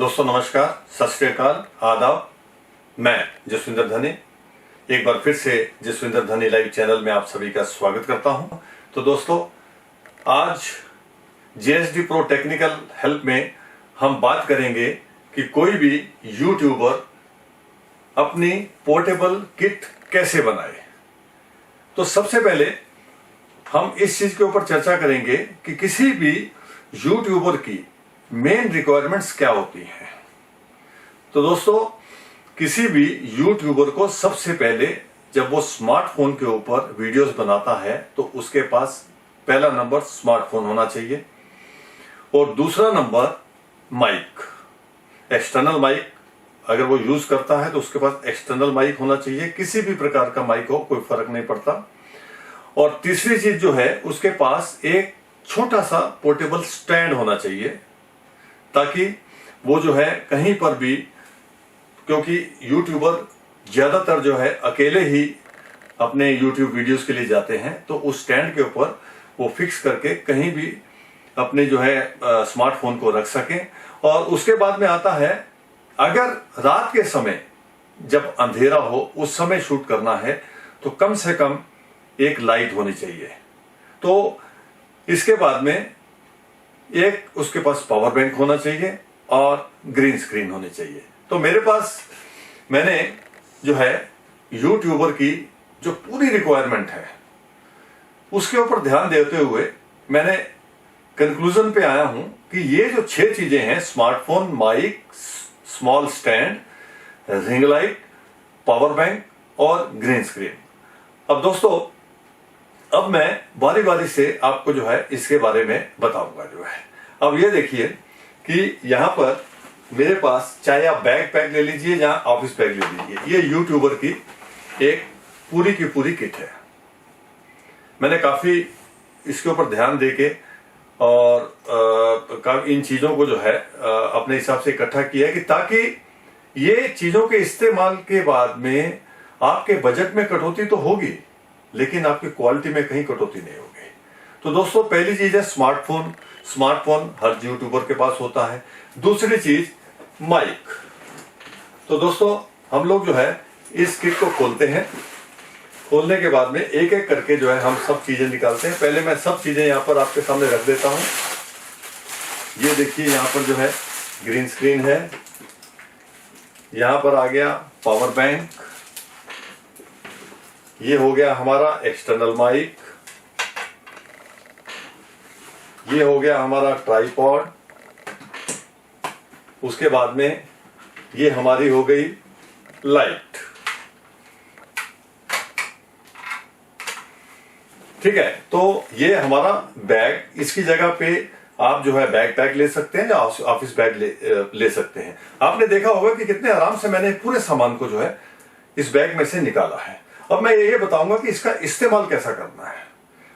दोस्तों नमस्कार, सत श्री अकाल, आदाब। मैं जसविंदर धनी एक बार फिर से जसविंदर धनी लाइव चैनल में आप सभी का स्वागत करता हूं। तो दोस्तों आज JSD Pro टेक्निकल हेल्प में हम बात करेंगे कि कोई भी यूट्यूबर अपनी पोर्टेबल किट कैसे बनाए। तो सबसे पहले हम इस चीज के ऊपर चर्चा करेंगे कि किसी भी यूट्यूबर की मेन रिक्वायरमेंट्स क्या होती हैं। तो दोस्तों किसी भी यूट्यूबर को सबसे पहले जब वो स्मार्टफोन के ऊपर वीडियोस बनाता है तो उसके पास पहला नंबर स्मार्टफोन होना चाहिए और दूसरा नंबर माइक, एक्सटर्नल माइक अगर वो यूज करता है तो उसके पास एक्सटर्नल माइक होना चाहिए, किसी भी प्रकार का माइक हो कोई फर्क नहीं पड़ता। और तीसरी चीज जो है उसके पास एक छोटा सा पोर्टेबल स्टैंड होना चाहिए ताकि वो जो है कहीं पर भी, क्योंकि यूट्यूबर ज्यादातर जो है अकेले ही अपने यूट्यूब वीडियोस के लिए जाते हैं, तो उस स्टैंड के ऊपर वो फिक्स करके कहीं भी अपने जो है स्मार्टफोन को रख सकें। और उसके बाद में आता है अगर रात के समय जब अंधेरा हो उस समय शूट करना है तो कम से कम एक लाइट होनी चाहिए। तो इसके बाद में एक उसके पास पावर बैंक होना चाहिए और ग्रीन स्क्रीन होनी चाहिए। तो मेरे पास मैंने जो है यूट्यूबर की जो पूरी रिक्वायरमेंट है उसके ऊपर ध्यान देते हुए मैंने कंक्लूजन पे आया हूं कि ये जो 6 चीजें हैं, smartphone, mic, small stand, ring light, power bank और ग्रीन स्क्रीन। अब दोस्तों अब मैं बारी बारी से आपको जो है इसके बारे में बताऊंगा जो है। अब ये देखिए कि यहां पर मेरे पास चाहे आप बैग पैक ले लीजिए या ऑफिस बैग ले लीजिए, ये यूट्यूबर की एक पूरी की पूरी किट है। मैंने काफी इसके ऊपर ध्यान देके और इन चीजों को जो है अपने हिसाब से इकट्ठा किया है कि ताकि ये चीजों के इस्तेमाल के बाद में आपके बजट में कटौती तो होगी लेकिन आपकी क्वालिटी में कहीं कटौती नहीं होगी। तो दोस्तों पहली चीज है स्मार्टफोन। स्मार्टफोन हर यूट्यूबर के पास होता है। दूसरी चीज माइक। तो दोस्तों हम लोग जो है इस किट को खोलते हैं। खोलने के बाद में एक एक करके जो है हम सब चीजें निकालते हैं। पहले मैं सब चीजें यहां पर आपके सामने रख देता हूं। ये देखिए यहां पर जो है ग्रीन स्क्रीन है, यहां पर आ गया पावर बैंक, ये हो गया हमारा एक्सटर्नल माइक, ये हो गया हमारा ट्राइपॉड, उसके बाद में ये हमारी हो गई लाइट। ठीक है, तो ये हमारा बैग। इसकी जगह पे आप जो है बैग पैक ले सकते हैं या ऑफिस बैग ले सकते हैं। आपने देखा होगा कि कितने आराम से मैंने पूरे सामान को जो है इस बैग में से निकाला है। अब मैं ये बताऊंगा कि इसका इस्तेमाल कैसा करना है।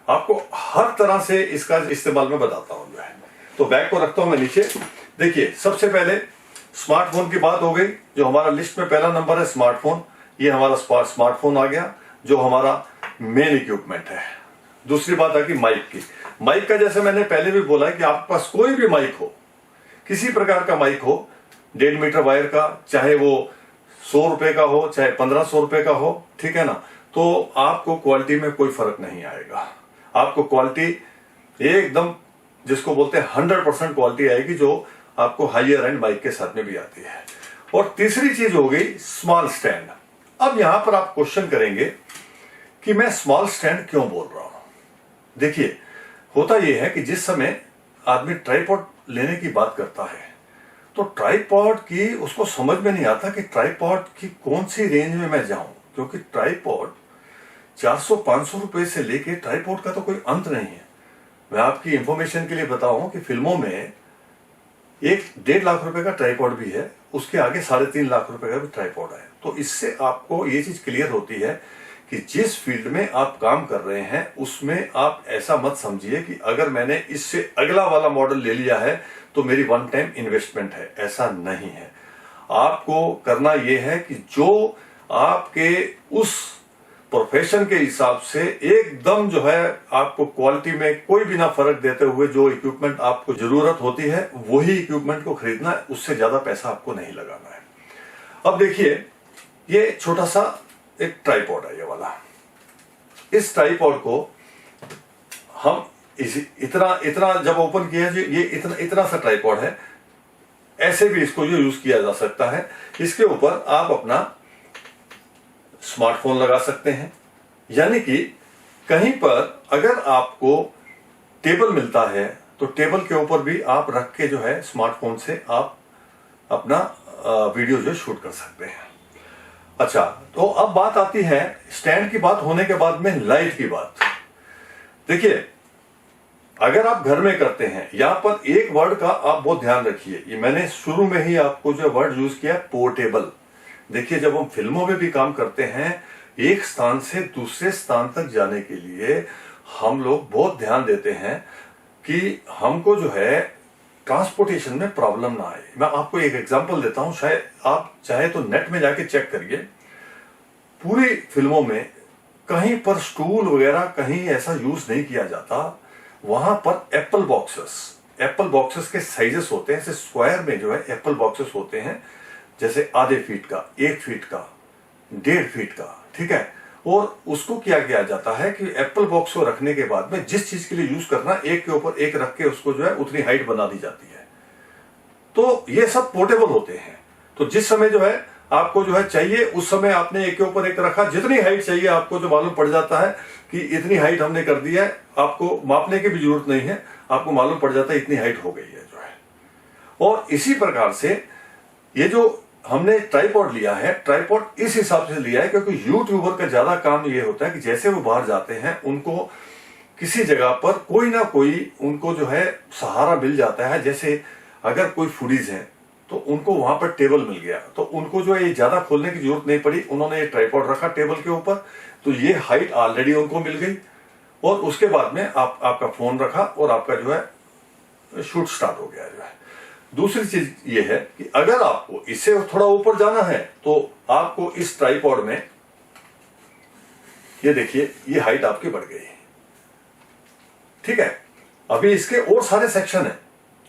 आपको हर तरह से इसका इस्तेमाल मैं बताता हूं जो है। तो बैग को रखता हूं मैं नीचे। देखिए सबसे पहले स्मार्टफोन की बात हो गई। जो हमारा लिस्ट में पहला नंबर है स्मार्टफोन, ये हमारा स्मार्टफोन आ गया जो हमारा मेन इक्विपमेंट है। दूसरी बात आ गई माइक की। माइक का जैसे मैंने पहले भी बोला है कि आपके पास कोई भी माइक हो, किसी प्रकार का माइक हो, 1.5 मीटर वायर का, चाहे वो 100 रुपए का हो चाहे 1500 रुपए का हो, ठीक है ना, तो आपको क्वालिटी में कोई फर्क नहीं आएगा। आपको क्वालिटी एकदम जिसको बोलते हैं 100% क्वालिटी आएगी जो आपको हायर एंड माइक के साथ में भी आती है। और तीसरी चीज हो गई स्मॉल स्टैंड। अब यहां पर आप क्वेश्चन करेंगे कि मैं स्मॉल स्टैंड क्यों बोल रहा हूं। देखिए होता यह है कि जिस समय आदमी ट्राइपॉड लेने की बात करता है तो ट्राइपॉड की उसको समझ में नहीं आता कि ट्राइपॉड की कौन सी रेंज में मैं जाऊं, क्योंकि ट्राइपॉड 400-500 रुपए से लेके ट्राइपॉड का तो कोई अंत नहीं है। मैं आपकी इंफॉर्मेशन के लिए बताऊं कि फिल्मों में 1-1.5 लाख रुपए का ट्राइपॉड भी है, उसके आगे 3.5 लाख रुपए का भी ट्राइपॉड है। तो इससे आपको ये चीज क्लियर होती है कि जिस फील्ड में आप काम कर रहे हैं उसमें आप ऐसा मत समझिए कि अगर मैंने इससे अगला वाला मॉडल ले लिया है तो मेरी वन टाइम इन्वेस्टमेंट है। ऐसा नहीं है। आपको करना यह है कि जो आपके उस प्रोफेशन के हिसाब से एकदम जो है आपको क्वालिटी में कोई भी ना फर्क देते हुए जो इक्विपमेंट आपको जरूरत होती है वही इक्विपमेंट को खरीदना है, उससे ज्यादा पैसा आपको नहीं लगाना है। अब देखिए, ये छोटा सा एक ट्राइपॉड है, ये वाला। इस ट्राइपॉड को हम इतना जब ओपन किया, ये इतना सा ट्राइपॉड है, ऐसे भी इसको जो यूज किया जा सकता है। इसके ऊपर आप अपना स्मार्टफोन लगा सकते हैं, यानी कि कहीं पर अगर आपको टेबल मिलता है तो टेबल के ऊपर भी आप रख के जो है स्मार्टफोन से आप अपना वीडियो जो शूट कर सकते हैं। अच्छा, तो अब बात आती है स्टैंड की बात होने के बाद में लाइट की बात। देखिए, अगर आप घर में करते हैं, यहां पर एक वर्ड का आप बहुत ध्यान रखिए। ये मैंने शुरू में ही आपको जो वर्ड यूज किया, पोर्टेबल। देखिए, जब हम फिल्मों में भी काम करते हैं, एक स्थान से दूसरे स्थान तक जाने के लिए हम लोग बहुत ध्यान देते हैं कि हमको जो है ट्रांसपोर्टेशन में प्रॉब्लम ना आए। मैं आपको एक एग्जांपल देता हूं, शायद आप चाहे तो नेट में जाके चेक करिए। पूरी फिल्मों में कहीं पर स्टूल वगैरह कहीं ऐसा यूज नहीं किया जाता। वहां पर एप्पल बॉक्सेस के साइजेस होते हैं, जैसे स्क्वायर में जो है एप्पल बॉक्सेस होते हैं, जैसे आधे फीट का, 1 फीट का, 1.5 फीट का, ठीक है। और उसको क्या किया जाता है कि एप्पल बॉक्स को रखने के बाद में जिस चीज के लिए यूज करना, एक के ऊपर एक रख के उसको जो है उतनी हाइट बना दी जाती है। तो ये सब पोर्टेबल होते हैं। तो जिस समय जो है आपको जो है चाहिए, उस समय आपने एक के ऊपर एक रखा, जितनी हाइट चाहिए आपको जो मालूम पड़ जाता है कि इतनी हाइट हमने कर दी है, आपको मापने की भी जरूरत नहीं है, आपको मालूम पड़ जाता है इतनी हाइट हो गई है जो है। और इसी प्रकार से ये जो हमने ट्राइपॉड लिया है, ट्राइपॉड इस हिसाब से लिया है क्योंकि यूट्यूबर का ज्यादा काम ये होता है कि जैसे वो बाहर जाते हैं, उनको किसी जगह पर कोई ना कोई उनको जो है सहारा मिल जाता है। जैसे अगर कोई फूडीज है तो उनको वहां पर टेबल मिल गया, तो उनको जो है ये ज्यादा खोलने की जरूरत नहीं पड़ी, उन्होंने ये ट्राइपॉड रखा टेबल के ऊपर, तो ये हाइट ऑलरेडी उनको मिल गई। और उसके बाद में आपका फोन रखा और आपका जो है शूट स्टार्ट हो गया जो है। दूसरी चीज ये है कि अगर आपको इससे थोड़ा ऊपर जाना है तो आपको इस ट्राइपॉड में, ये देखिए, ये हाइट आपकी बढ़ गई, ठीक है। अभी इसके और सारे सेक्शन है,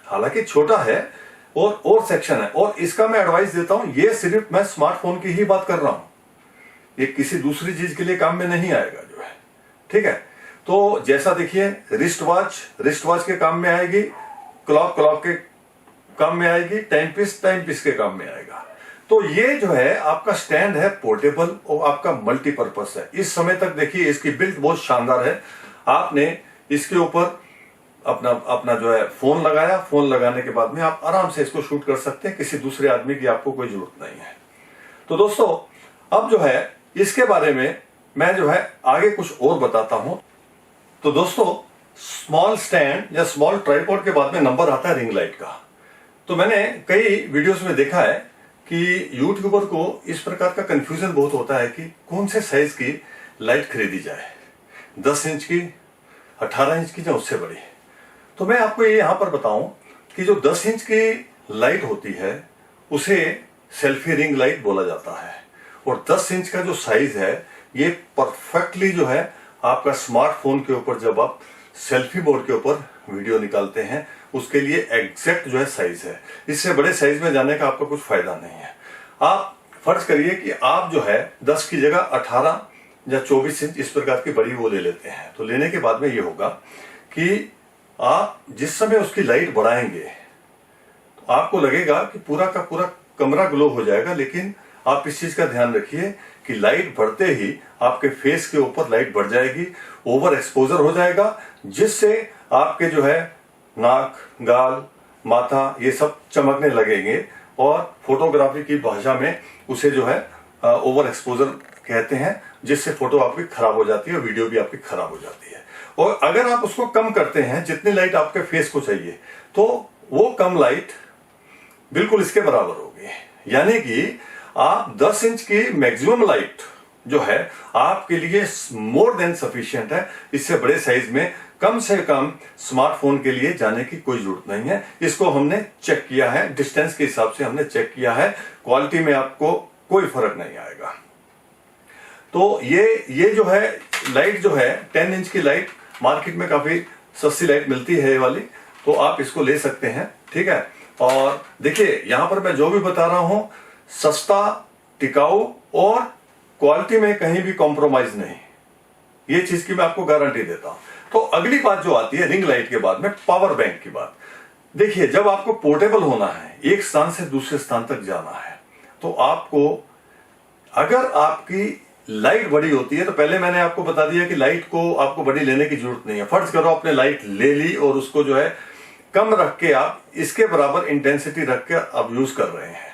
हालांकि छोटा है और सेक्शन है, और इसका मैं एडवाइस देता हूं, ये सिर्फ मैं स्मार्टफोन की ही बात कर रहा हूं, ये किसी दूसरी चीज के लिए काम में नहीं आएगा जो है, ठीक है। तो जैसा देखिए, रिस्ट वॉच के काम में आएगी, क्लॉक के काम में आएगी, टाइम पीस के काम में आएगा। तो ये जो है आपका स्टैंड है पोर्टेबल और आपका मल्टीपर्पज है। इस समय तक देखिए इसकी बिल्ड बहुत शानदार है। आपने इसके ऊपर अपना जो है फोन लगाया, फोन लगाने के बाद में आप आराम से इसको शूट कर सकते हैं, किसी दूसरे आदमी की आपको कोई जरूरत नहीं है। तो दोस्तों, अब जो है इसके बारे में मैं जो है आगे कुछ और बताता हूं। तो दोस्तों, स्मॉल स्टैंड या स्मॉल ट्राइपॉड के बाद में नंबर आता है रिंग लाइट का। तो मैंने कई वीडियोस में देखा है कि यूट्यूबर को इस प्रकार का कंफ्यूजन बहुत होता है कि कौन से साइज की लाइट खरीदी जाए, 10 इंच की, 18 इंच की या उससे बड़ी। तो मैं आपको ये यहां पर बताऊं कि जो 10 इंच की लाइट होती है उसे सेल्फी रिंग लाइट बोला जाता है, और 10 इंच का जो साइज है ये परफेक्टली जो है आपका स्मार्टफोन के ऊपर जब आप सेल्फी मोड के ऊपर वीडियो निकालते हैं उसके लिए एग्जैक्ट जो है साइज है। इससे बड़े साइज में जाने का आपका कुछ फायदा नहीं है। आप फर्ज करिए कि आप जो है 10 की जगह 18 या 24 इंच इस प्रकार की बड़ी वो ले लेते हैं। तो लेने के बाद में ये होगा कि आप जिस समय उसकी लाइट बढ़ाएंगे तो आपको लगेगा कि पूरा का पूरा कमरा ग्लो हो जाएगा, लेकिन आप इस चीज का ध्यान रखिए कि लाइट बढ़ते ही आपके फेस के ऊपर लाइट बढ़ जाएगी, ओवर एक्सपोजर हो जाएगा, जिससे आपके जो है नाक, गाल, माथा ये सब चमकने लगेंगे, और फोटोग्राफी की भाषा में उसे जो है ओवर एक्सपोजर कहते हैं, जिससे फोटो आपकी खराब हो जाती है और वीडियो भी आपकी खराब हो जाती है। और अगर आप उसको कम करते हैं, जितनी लाइट आपके फेस को चाहिए, तो वो कम लाइट बिल्कुल इसके बराबर होगी। यानी कि आप 10 इंच की मैक्सिमम लाइट जो है आपके लिए मोर देन सफिशिएंट है। इससे बड़े साइज में कम से कम स्मार्टफोन के लिए जाने की कोई जरूरत नहीं है। इसको हमने चेक किया है, डिस्टेंस के हिसाब से हमने चेक किया है, क्वालिटी में आपको कोई फर्क नहीं आएगा। तो ये जो है लाइट जो है 10 इंच की लाइट मार्केट में काफी सस्ती लाइट मिलती है ये वाली, तो आप इसको ले सकते हैं। ठीक है, और देखिए यहां पर मैं जो भी बता रहा हूं सस्ता, टिकाऊ और क्वालिटी में कहीं भी कॉम्प्रोमाइज नहीं, ये चीज की मैं आपको गारंटी देता हूं। तो अगली बात जो आती है रिंग लाइट के बाद में पावर बैंक की बात। देखिए जब आपको पोर्टेबल होना है, एक स्थान से दूसरे स्थान तक जाना है, तो आपको अगर आपकी लाइट बड़ी होती है, तो पहले मैंने आपको बता दिया कि लाइट को आपको बड़ी लेने की जरूरत नहीं है। फर्ज करो आपने लाइट ले ली और उसको जो है कम रख के आप इसके बराबर इंटेंसिटी रख के आप यूज कर रहे हैं,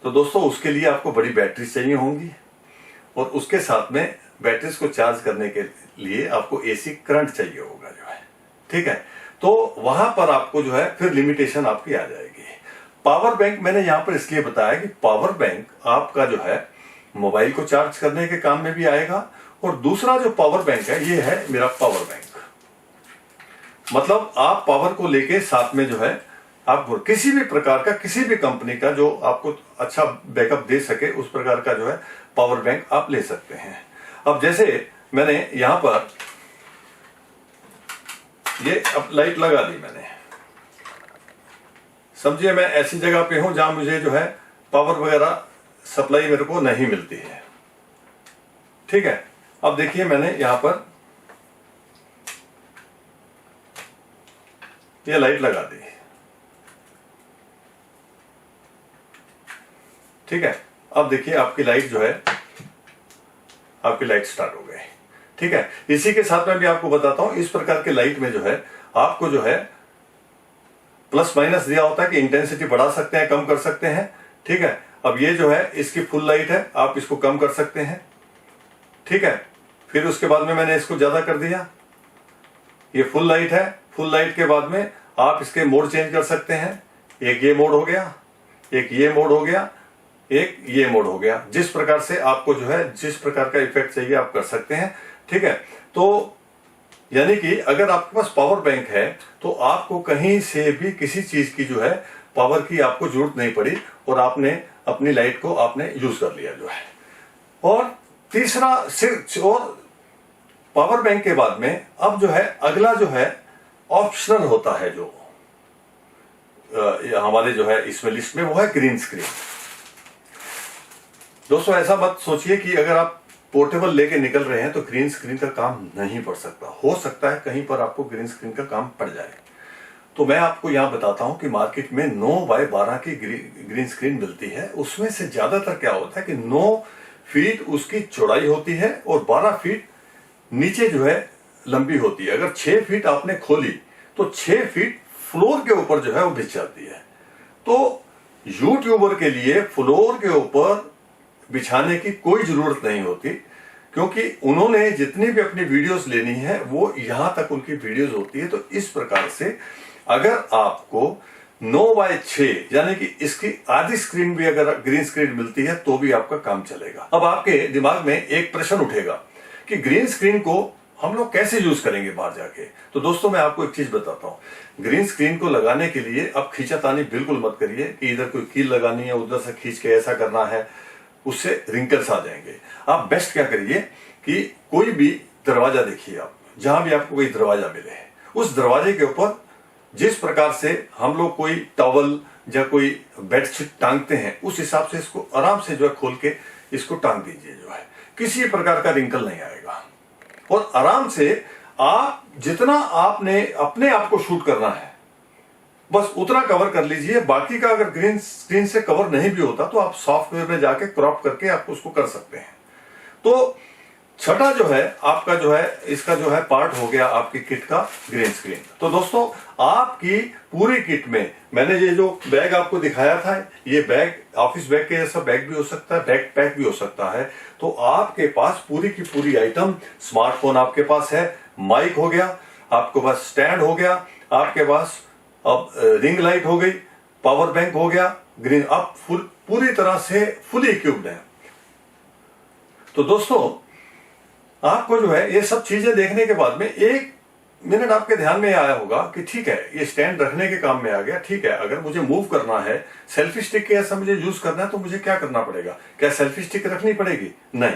तो दोस्तों उसके लिए आपको बड़ी बैटरी चाहिए होंगी और उसके साथ में बैटरीज को चार्ज करने के लिए आपको एसी करंट चाहिए होगा जो है। ठीक है, तो वहां पर आपको जो है फिर लिमिटेशन आपकी आ जाएगी। पावर बैंक मैंने यहां पर इसलिए बताया कि पावर बैंक आपका जो है मोबाइल को चार्ज करने के काम में भी आएगा, और दूसरा जो पावर बैंक है ये है मेरा पावर बैंक, मतलब आप पावर को लेके साथ में जो है आप किसी भी प्रकार का, किसी भी कंपनी का जो आपको अच्छा बैकअप दे सके उस प्रकार का जो है पावर बैंक आप ले सकते हैं। अब जैसे मैंने यहां पर ये अब लाइट लगा दी मैंने, समझिए मैं ऐसी जगह पे हूं जहां मुझे जो है पावर वगैरह सप्लाई मेरे को नहीं मिलती है। ठीक है, अब देखिए मैंने यहां पर ये लाइट लगा दी। ठीक है, अब देखिए आपकी लाइट जो है, आपकी लाइट स्टार्ट हो गई। ठीक है, इसी के साथ मैं भी आपको बताता हूं, इस प्रकार के लाइट में जो है आपको जो है प्लस माइनस दिया होता है कि इंटेंसिटी बढ़ा सकते हैं, कम कर सकते हैं। ठीक है, अब ये जो है इसकी फुल लाइट है, आप इसको कम कर सकते हैं। ठीक है, फिर उसके बाद में मैंने इसको ज्यादा कर दिया, ये फुल लाइट है। फुल लाइट के बाद में आप इसके मोड चेंज कर सकते हैं, एक ये मोड हो गया, एक ये मोड हो गया, एक ये मोड हो गया। जिस प्रकार से आपको जो है जिस प्रकार का इफेक्ट चाहिए आप कर सकते हैं। ठीक है, तो यानी कि अगर आपके पास पावर बैंक है तो आपको कहीं से भी किसी चीज की जो है पावर की आपको जरूरत नहीं पड़ी और आपने अपनी लाइट को आपने यूज कर लिया जो है। और तीसरा सिर्फ और पावर बैंक के बाद में अब जो है अगला जो है ऑप्शनल होता है, जो हमारे जो है इसमें लिस्ट में वो है ग्रीन स्क्रीन। दोस्तों ऐसा मत सोचिए कि अगर आप पोर्टेबल लेके निकल रहे हैं तो ग्रीन स्क्रीन का काम नहीं पड़ सकता। हो सकता है कहीं पर आपको ग्रीन स्क्रीन का काम पड़ जाए। तो मैं आपको यहां बताता हूं कि मार्केट में 9x12 की ग्रीन स्क्रीन मिलती है। उसमें से ज्यादातर क्या होता है कि 9 फीट उसकी चौड़ाई होती है और 12 फीट नीचे जो है लंबी होती है। अगर 6 फीट आपने खोली तो 6 फीट फ्लोर के ऊपर जो है वो बिछ जाती है। तो यूट्यूबर के लिए फ्लोर के ऊपर बिछाने की कोई जरूरत नहीं होती, क्योंकि उन्होंने जितनी भी अपनी वीडियोस लेनी है वो यहां तक उनकी वीडियोस होती है। तो इस प्रकार से अगर आपको 9x6 यानी कि इसकी आधी स्क्रीन भी अगर ग्रीन स्क्रीन मिलती है तो भी आपका काम चलेगा। अब आपके दिमाग में एक प्रश्न उठेगा कि ग्रीन स्क्रीन को हम लोग कैसे यूज करेंगे बाहर जाके। तो दोस्तों मैं आपको एक चीज बताता हूं, ग्रीन स्क्रीन को लगाने के लिए अब खींचातानी बिल्कुल मत करिए कि इधर कोई कील लगानी है, उधर से खींच के ऐसा करना है, उससे रिंकल्स आ जाएंगे। आप बेस्ट क्या करिए कि कोई भी दरवाजा देखिए, आप जहां भी आपको कोई दरवाजा मिले उस दरवाजे के ऊपर जिस प्रकार से हम लोग कोई टॉवल या कोई बेडशीट टांगते हैं उस हिसाब से इसको आराम से जो है खोल के इसको टांग दीजिए, जो है किसी प्रकार का रिंकल नहीं आएगा। और आराम से आप जितना आपने अपने आप को शूट करना है बस उतना कवर कर लीजिए। बाकी का अगर ग्रीन स्क्रीन से कवर नहीं भी होता तो आप सॉफ्टवेयर में जाके क्रॉप करके आप उसको कर सकते हैं। तो छठा जो है आपका जो है इसका जो है पार्ट हो गया आपकी किट का ग्रीन स्क्रीन। तो दोस्तों आपकी पूरी किट में मैंने ये जो बैग आपको दिखाया था, ये बैग ऑफिस बैग के जैसा बैग भी हो सकता है, बैग पैक भी हो सकता है। तो आपके पास पूरी की पूरी आइटम, स्मार्टफोन आपके पास है, माइक हो गया, आपके पास स्टैंड हो गया, आपके पास अब रिंग लाइट हो गई, पावर बैंक हो गया, ग्रीन, अब पूरी तरह से फुली इक्विप्ड है। तो दोस्तों आपको जो है ये सब चीजें देखने के बाद में एक मिनट आपके ध्यान में आया होगा कि ठीक है ये स्टैंड रखने के काम में आ गया, ठीक है अगर मुझे मूव करना है, सेल्फी स्टिक के ऐसा मुझे यूज करना है तो मुझे क्या करना पड़ेगा? क्या सेल्फी स्टिक रखनी पड़ेगी? नहीं,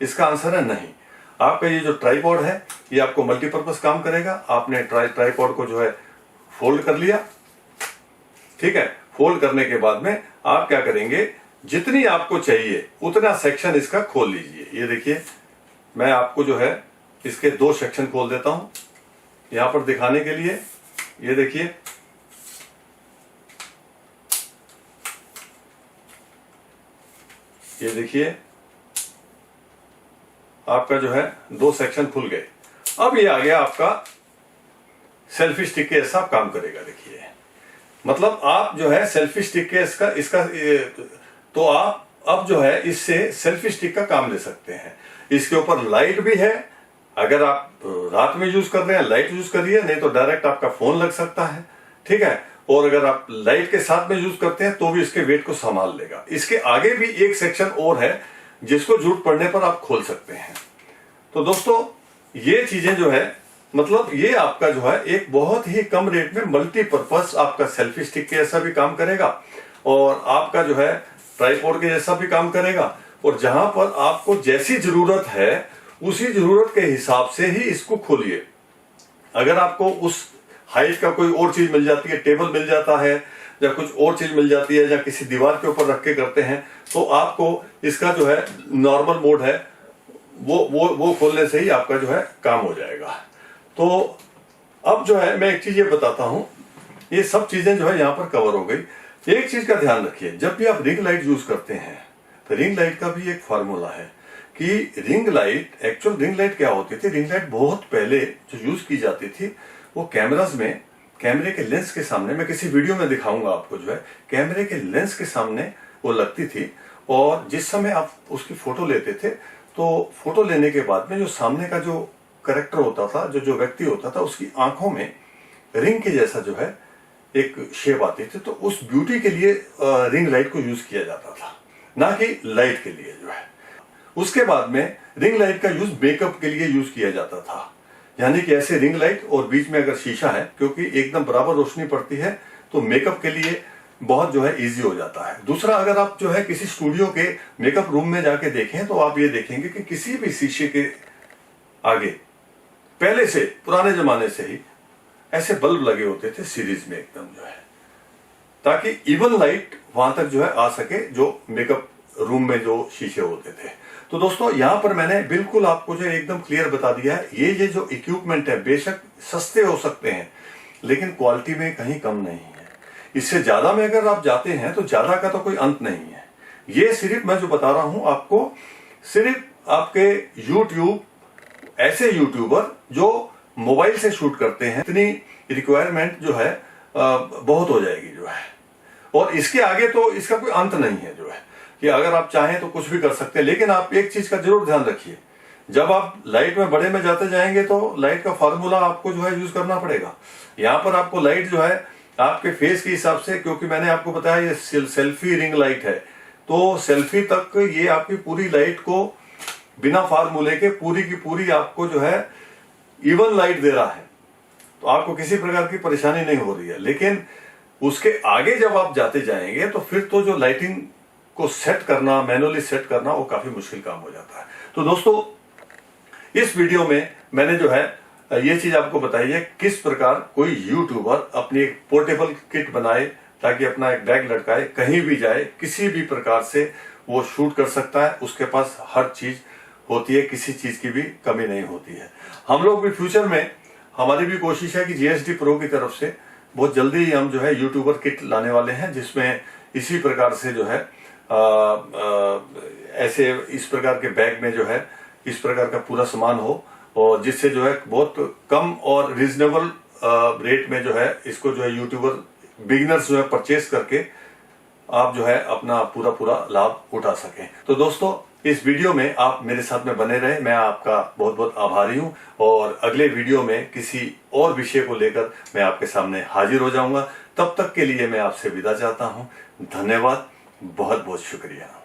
इसका आंसर है नहीं। आपका ये जो ट्राइपॉड है ये आपको मल्टीपर्पज काम करेगा। आपने ट्राइपॉड को जो है फोल्ड कर लिया, ठीक है। फोल्ड करने के बाद में आप क्या करेंगे, जितनी आपको चाहिए उतना सेक्शन इसका खोल लीजिए। ये देखिए, मैं आपको जो है इसके 2 सेक्शन खोल देता हूं यहां पर दिखाने के लिए। ये देखिए, ये देखिए आपका जो है 2 सेक्शन खुल गए। अब ये आ गया आपका सेल्फी स्टिक के ऐसा काम करेगा। देखिए, मतलब आप जो है सेल्फी स्टिक के इसका तो आप अब जो है इससे सेल्फी स्टिक का काम ले सकते हैं। इसके ऊपर लाइट भी है, अगर आप रात में यूज कर रहे हैं लाइट यूज करिए, नहीं तो डायरेक्ट आपका फोन लग सकता है, ठीक है। और अगर आप लाइट के साथ में यूज करते हैं तो भी इसके वेट को संभाल लेगा। इसके आगे भी एक सेक्शन और है जिसको जरूरत पड़ने पर आप खोल सकते हैं। तो दोस्तों, ये चीजें जो है, मतलब ये आपका जो है एक बहुत ही कम रेट में मल्टीपर्पज आपका सेल्फी स्टिक के जैसा भी काम करेगा और आपका जो है ट्राइपॉड के जैसा भी काम करेगा। और जहां पर आपको जैसी जरूरत है उसी जरूरत के हिसाब से ही इसको खोलिए। अगर आपको उस हाइट का कोई और चीज मिल जाती है, टेबल मिल जाता है या कुछ और चीज मिल जाती है या किसी दीवार के ऊपर रख के करते हैं, तो आपको इसका जो है नॉर्मल मोड है वो खोलने से ही आपका जो है काम हो जाएगा। तो अब जो है मैं एक चीज ये बताता हूं, ये सब चीजें जो है यहां पर कवर हो गई। एक चीज का ध्यान रखिए, जब भी आप रिंग लाइट यूज करते हैं तो रिंग लाइट का भी एक फार्मूला है कि ring light, actual ring light क्या होती थी, रिंग लाइट बहुत पहले जो यूज की जाती थी वो कैमरास में, कैमरे के लेंस के सामने, मैं किसी वीडियो में दिखाऊंगा आपको, जो है कैमरे के लेंस के सामने वो लगती थी। और जिस समय आप उसकी फोटो लेते थे तो फोटो लेने के बाद में जो सामने का जो कैरेक्टर होता था, जो व्यक्ति होता था, उसकी आंखों में रिंग के जैसा जो है एक शेप आती थी। तो उस ब्यूटी के लिए रिंग लाइट को यूज किया जाता था, ना कि लाइट के लिए जो है। उसके बाद में रिंग लाइट का यूज मेकअप के लिए यूज किया जाता था, यानी कि ऐसे रिंग लाइट और बीच में अगर शीशा है, क्योंकि एकदम बराबर रोशनी पड़ती है तो मेकअप के लिए बहुत जो है इजी हो जाता है। दूसरा, अगर आप जो है किसी स्टूडियो के मेकअप रूम में जाके देखें तो आप ये देखेंगे कि किसी भी शीशे के आगे पहले से, पुराने जमाने से ही ऐसे बल्ब लगे होते थे सीरीज में एकदम जो है, ताकि इवन लाइट वहां तक जो है आ सके जो मेकअप रूम में जो शीशे होते थे। तो दोस्तों, यहां पर मैंने बिल्कुल आपको जो एकदम क्लियर बता दिया है, ये जो इक्विपमेंट है बेशक सस्ते हो सकते हैं लेकिन क्वालिटी में कहीं कम नहीं है। इससे ज्यादा में अगर आप जाते हैं तो ज्यादा का तो कोई अंत नहीं है। ये सिर्फ मैं जो बता रहा हूं आपको, सिर्फ आपके यूट्यूब, ऐसे यूट्यूबर जो मोबाइल से शूट करते हैं, इतनी रिक्वायरमेंट जो है बहुत हो जाएगी जो है। और इसके आगे तो इसका कोई अंत नहीं है जो है, कि अगर आप चाहें तो कुछ भी कर सकते हैं। लेकिन आप एक चीज का जरूर ध्यान रखिए, जब आप लाइट में बड़े में जाते जाएंगे तो लाइट का फार्मूला आपको जो है यूज करना पड़ेगा। यहाँ पर आपको लाइट जो है आपके फेस के हिसाब से, क्योंकि मैंने आपको बताया ये सेल्फी रिंग लाइट है, तो सेल्फी तक ये आपकी पूरी लाइट को बिना फार्मूले के पूरी की पूरी आपको जो है इवन लाइट दे रहा है, तो आपको किसी प्रकार की परेशानी नहीं हो रही है। लेकिन उसके आगे जब आप जाते जाएंगे तो फिर तो जो लाइटिंग को सेट करना, मैनुअली सेट करना, वो काफी मुश्किल काम हो जाता है। तो दोस्तों, इस वीडियो में मैंने जो है ये चीज आपको बताई है किस प्रकार कोई यूट्यूबर अपनी एक पोर्टेबल किट बनाए ताकि अपना एक बैग लटकाए, कहीं भी जाए, किसी भी प्रकार से वो शूट कर सकता है। उसके पास हर चीज होती है, किसी चीज की भी कमी नहीं होती है। हम लोग भी फ्यूचर में, हमारी भी कोशिश है कि जीएसडी प्रो की तरफ से बहुत जल्दी ही हम जो है यूट्यूबर किट लाने वाले हैं, जिसमें इसी प्रकार से जो है ऐसे इस प्रकार के बैग में जो है इस प्रकार का पूरा सामान हो, और जिससे जो है बहुत कम और रीजनेबल रेट में जो है इसको जो है यूट्यूबर बिगिनर्स जो है परचेस करके आप जो है अपना पूरा लाभ उठा सकें। तो दोस्तों, इस वीडियो में आप मेरे साथ में बने रहे, मैं आपका बहुत बहुत आभारी हूं। और अगले वीडियो में किसी और विषय को लेकर मैं आपके सामने हाजिर हो जाऊंगा। तब तक के लिए मैं आपसे विदा चाहता हूं। धन्यवाद, बहुत बहुत शुक्रिया।